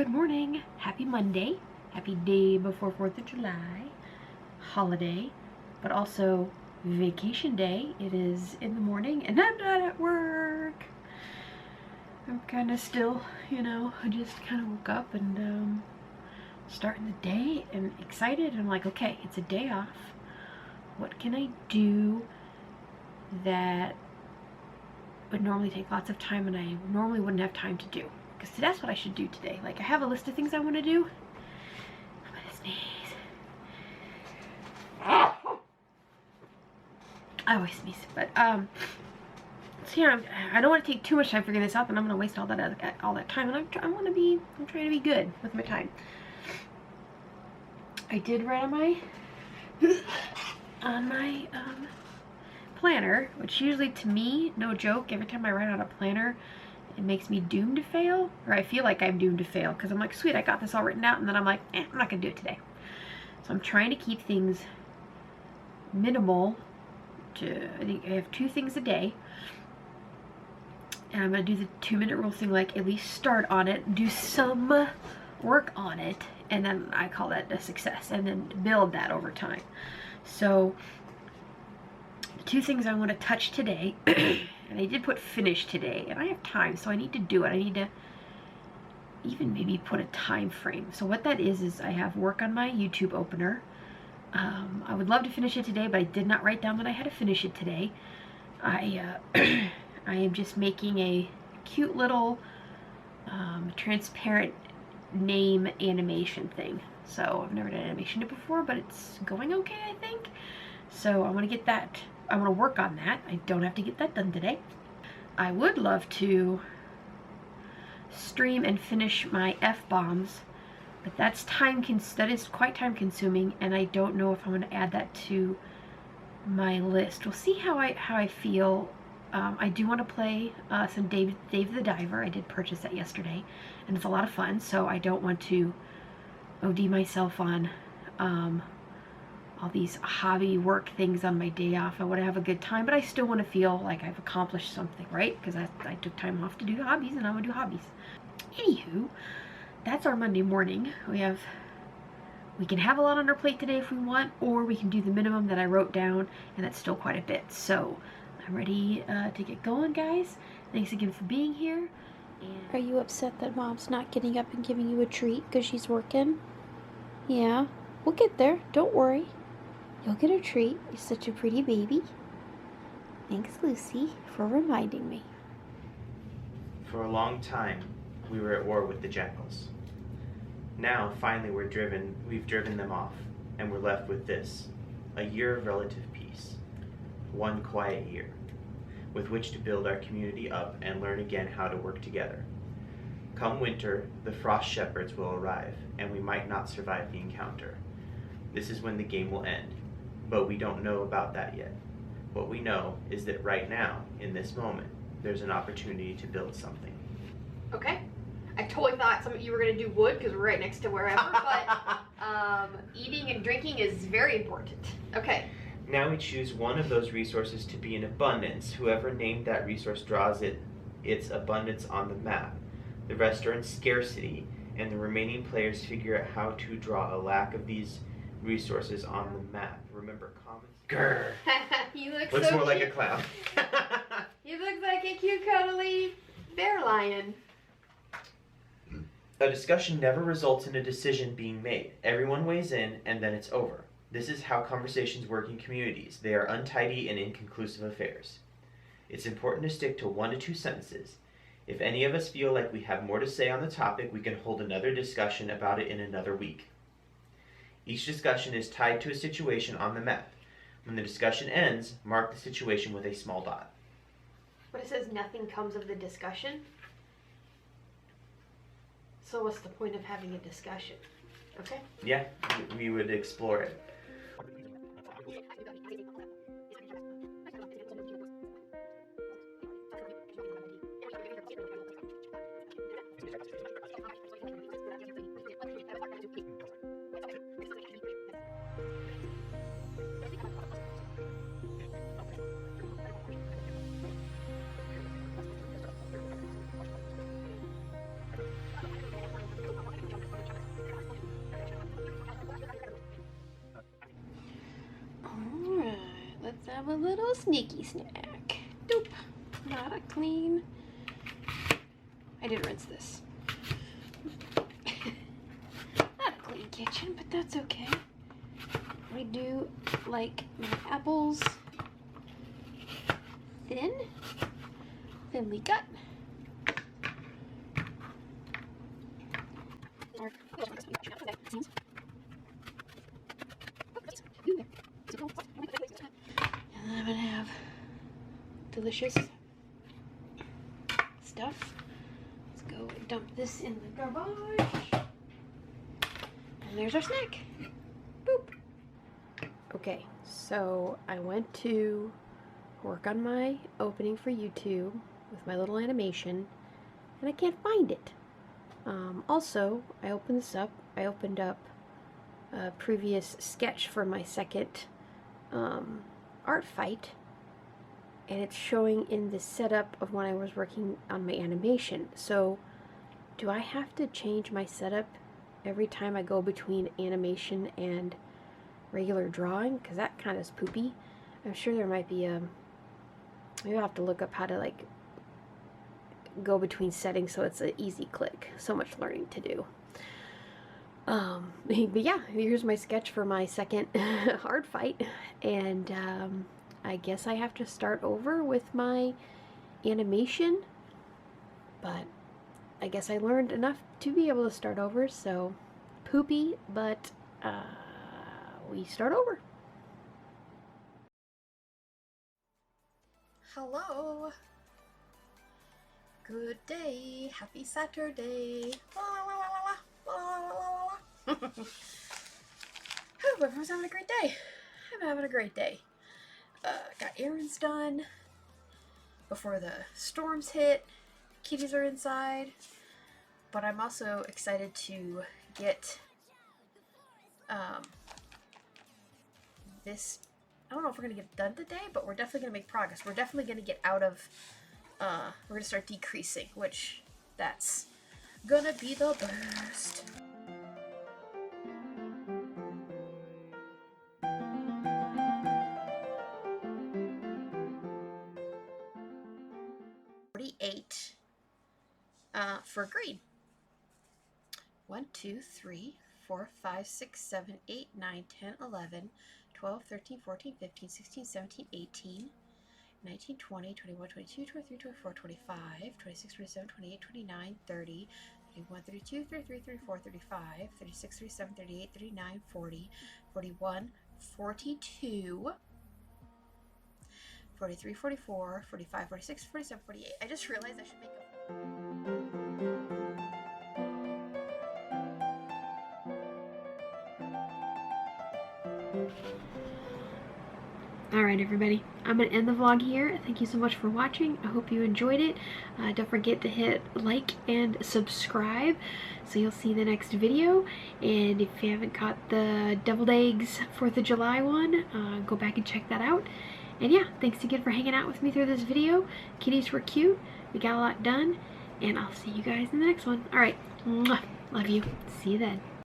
Good morning. Happy Monday. Happy day before 4th of July. Holiday, but also vacation day. It is in the morning and I'm not at work. I'm kind of still, I just kind of woke up and starting the day and excited. I'm like, okay, it's a day off. What can I do that would normally take lots of time and I normally wouldn't have time to do? Because that's what I should do today. Like, I have a list of things I want to do. I'm gonna sneeze. I always sneeze, but so yeah, I don't want to take too much time figuring this out, and I'm gonna waste all that time. And I'm trying to be good with my time. I did write on my planner, which usually, to me, no joke, every time I write on a planner, it makes me doomed to fail, or I feel like I'm doomed to fail, because I'm like, sweet, I got this all written out, and then I'm like, I'm not gonna do it today. So I'm trying to keep things minimal. I think I have 2 things a day, and I'm gonna do the 2-minute rule thing, like at least start on it, do some work on it, and then I call that a success, and then build that over time. So the 2 things I want to touch today, and I did put finish today, and I have time, so I need to do it. I need to even maybe put a time frame. So what that is I have work on my YouTube opener. I would love to finish it today, but I did not write down that I had to finish it today. I am just making a cute little transparent name animation thing. So I've never done animation before, but it's going okay, I think. So I want to get that. I want to work on that. I don't have to get that done today. I would love to stream and finish my F-bombs, but that is quite time consuming, and I don't know if I'm going to add that to my list. We'll see how I feel. I do want to play some Dave the Diver. I did purchase that yesterday, and it's a lot of fun, so I don't want to OD myself on all these hobby work things on my day off. I want to have a good time, but I still want to feel like I've accomplished something, right? Because I took time off to do hobbies, and I want to do hobbies. Anywho, that's our Monday morning. We can have a lot on our plate today if we want, or we can do the minimum that I wrote down, and that's still quite a bit. So I'm ready to get going, guys. Thanks again for being here. Are you upset that Mom's not getting up and giving you a treat because she's working? Yeah, we'll get there. Don't worry. You'll get a treat. You're such a pretty baby. Thanks, Lucy, for reminding me. For a long time, we were at war with the jackals. Now, finally, we've driven them off, and we're left with this, a year of relative peace. One quiet year, with which to build our community up and learn again how to work together. Come winter, the frost shepherds will arrive, and we might not survive the encounter. This is when the game will end, but we don't know about that yet. What we know is that right now, in this moment, there's an opportunity to build something. Okay. I totally thought you were going to do wood because we're right next to wherever, but eating and drinking is very important. Okay. Now we choose one of those resources to be in abundance. Whoever named that resource draws its abundance on the map. The rest are in scarcity, and the remaining players figure out how to draw a lack of these resources on the map. Remember, comments? Grr. He looks Looks so more cute. like a clown. He looks like a cute, cuddly bear lion. A discussion never results in a decision being made. Everyone weighs in, and then it's over. This is how conversations work in communities. They are untidy and inconclusive affairs. It's important to stick to 1 to 2 sentences. If any of us feel like we have more to say on the topic, we can hold another discussion about it in another week. Each discussion is tied to a situation on the map. When the discussion ends, mark the situation with a small dot. But it says nothing comes of the discussion. So what's the point of having a discussion? Okay. Yeah, we would explore it. Let's have a little sneaky snack. Doop. Not a clean. I did rinse this. Not a clean kitchen, but that's okay. We do like my apples thinly cut. And then I'm gonna have delicious stuff. Let's go dump this in the garbage. And there's our snack. Boop. Okay, so I went to work on my opening for YouTube with my little animation, and I can't find it. Also, I opened this up. I opened up a previous sketch for my second art fight, and it's showing in the setup of when I was working on my animation. So, do I have to change my setup every time I go between animation and regular drawing? Because that kind of is poopy. I'm sure there might be a... Maybe I'll have to look up how to, like, go between settings so it's an easy click. So much learning to do. But yeah, here's my sketch for my second art fight. And I guess I have to start over with my animation. But I guess I learned enough to be able to start over. So poopy, but we start over. Hello. Good day. Happy Saturday. Hope everyone's having a great day. I'm having a great day. Got errands done before the storms hit. Kitties are inside. But I'm also excited to get this. I don't know if we're going to get it done today, but we're definitely going to make progress. We're definitely going to get out of, we're going to start decreasing, which that's going to be the best. For green. 1, 2, 3, 4, 5, 6, 7, 8, 9, 10, 11, 12, 13, 14, 15, 16, 17, 18, 19, 20, 21, 22, 23, 24, 25, 26, 27, 28, 29, 30, 31, 32, 33, 34, 35, 36, 37, 38, 39, 40, 41, 42, 43, 44, 45, 46, 47, 48. I just realized I should make a... Alright everybody, I'm going to end the vlog here. Thank you so much for watching. I hope you enjoyed it. Don't forget to hit like and subscribe so you'll see the next video. And if you haven't caught the Deviled Eggs 4th of July one, go back and check that out. And yeah, thanks again for hanging out with me through this video. Kitties were cute. We got a lot done. And I'll see you guys in the next one. Alright, love you. See you then.